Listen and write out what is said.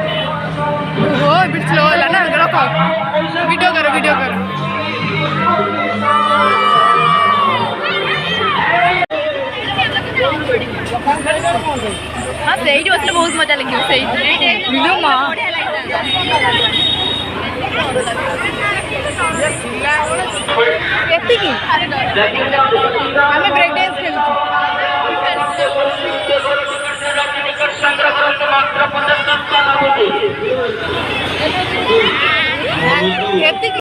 ओहो bit slow होला ना रखो वीडियो करो हाँ सही बसले बहुत मजा लगे सही वीडियो मां केतिकी हमें ब्रेक डांस खेलु केतिकी